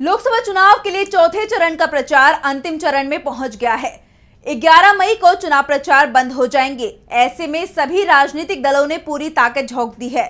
लोकसभा चुनाव के लिए चौथे चरण का प्रचार अंतिम चरण में पहुंच गया है। 11 मई को चुनाव प्रचार बंद हो जाएंगे। ऐसे में सभी राजनीतिक दलों ने पूरी ताकत झोंक दी है।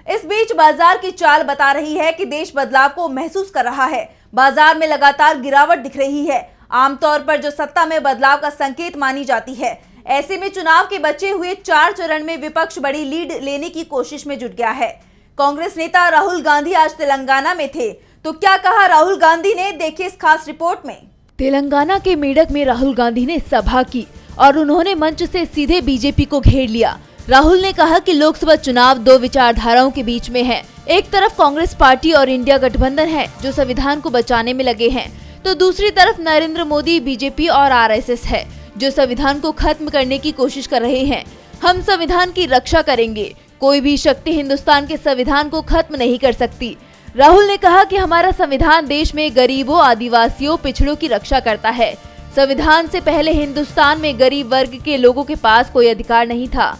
इस बीच बाजार की चाल बता रही है कि देश बदलाव को महसूस कर रहा है। बाजार में लगातार गिरावट दिख रही है, आमतौर पर जो सत्ता में बदलाव का संकेत मानी जाती है। ऐसे में चुनाव के बचे हुए 4 चरण में विपक्ष बड़ी लीड लेने की कोशिश में जुट गया है। कांग्रेस नेता राहुल गांधी आज तेलंगाना में थे, तो क्या कहा राहुल गांधी ने, देखिए इस खास रिपोर्ट में। तेलंगाना के मेडक में राहुल गांधी ने सभा की और उन्होंने मंच से सीधे बीजेपी को घेर लिया। राहुल ने कहा कि लोकसभा चुनाव दो विचारधाराओं के बीच में है। एक तरफ कांग्रेस पार्टी और इंडिया गठबंधन है जो संविधान को बचाने में लगे हैं, तो दूसरी तरफ नरेंद्र मोदी, बीजेपी और आरएसएस है जो संविधान को खत्म करने की कोशिश कर रहे हैं। हम संविधान की रक्षा करेंगे, कोई भी शक्ति हिंदुस्तान के संविधान को खत्म नहीं कर सकती। राहुल ने कहा कि हमारा संविधान देश में गरीबों, आदिवासियों, पिछड़ों की रक्षा करता है। संविधान से पहले हिंदुस्तान में गरीब वर्ग के लोगों के पास कोई अधिकार नहीं था।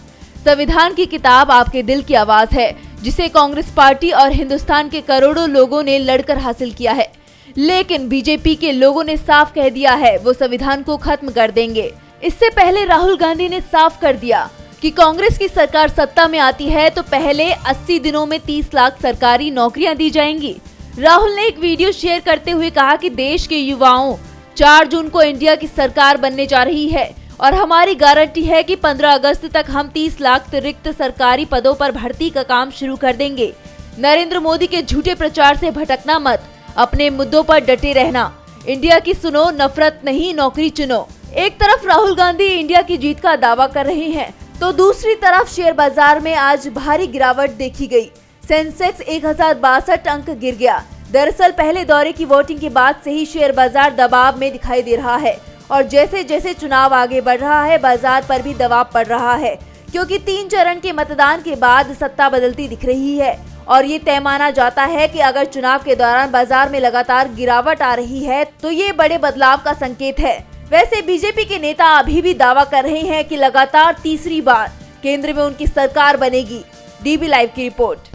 संविधान की किताब आपके दिल की आवाज है, जिसे कांग्रेस पार्टी और हिंदुस्तान के करोड़ों लोगों ने लड़कर हासिल किया है। लेकिन बीजेपी के लोगों ने साफ कह दिया है वो संविधान को खत्म कर देंगे। इससे पहले राहुल गांधी ने साफ कर दिया कि कांग्रेस की सरकार सत्ता में आती है तो पहले 80 दिनों में 30 लाख सरकारी नौकरियां दी जाएंगी। राहुल ने एक वीडियो शेयर करते हुए कहा कि देश के युवाओं 4 जून को इंडिया की सरकार बनने जा रही है और हमारी गारंटी है कि 15 अगस्त तक हम 30 लाख रिक्त सरकारी पदों पर भर्ती का काम शुरू कर देंगे। नरेंद्र मोदी के झूठे प्रचार से भटकना मत, अपने मुद्दों पर डटे रहना। इंडिया की सुनो, नफरत नहीं, नौकरी चुनो। एक तरफ राहुल गांधी इंडिया की जीत का दावा कर रहे हैं, तो दूसरी तरफ शेयर बाजार में आज भारी गिरावट देखी गई। सेंसेक्स 1062 अंक गिर गया। दरअसल पहले दौरे की वोटिंग के बाद से ही शेयर बाजार दबाव में दिखाई दे रहा है और जैसे जैसे चुनाव आगे बढ़ रहा है बाजार पर भी दबाव पड़ रहा है, क्योंकि 3 चरण के मतदान के बाद सत्ता बदलती दिख रही है और ये तय माना जाता है कि अगर चुनाव के दौरान बाजार में लगातार गिरावट आ रही है तो ये बड़े बदलाव का संकेत है। वैसे बीजेपी के नेता अभी भी दावा कर रहे हैं कि लगातार तीसरी बार केंद्र में उनकी सरकार बनेगी। डीबी लाइव की रिपोर्ट।